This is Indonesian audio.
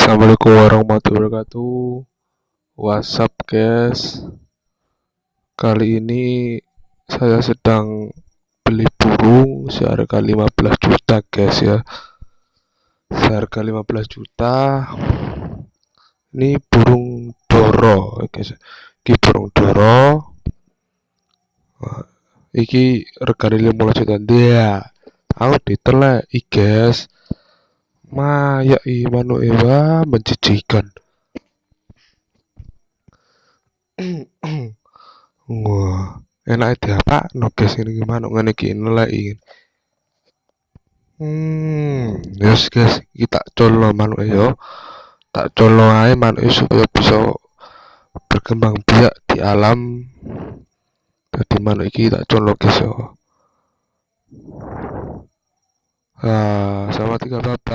Assalamualaikum warahmatullahi wabarakatuh. WhatsApp guys. Kali ini saya sedang beli burung seharga 15 juta guys ya. Seharga 15 juta. Ini burung doro guys. Iki burung doro. Iki regane 15 juta dia. Aku ditelek guys. Maya manuk ewa menjijikan. Wah, enak apa? No guys ini manuk ngene iki neleki. Yes guys, kita colo manuk yo. Tak colo ae manuk supaya bisa berkembang biak di alam. Jadi manuk iki tak colo guys yo. Sama 3 babi.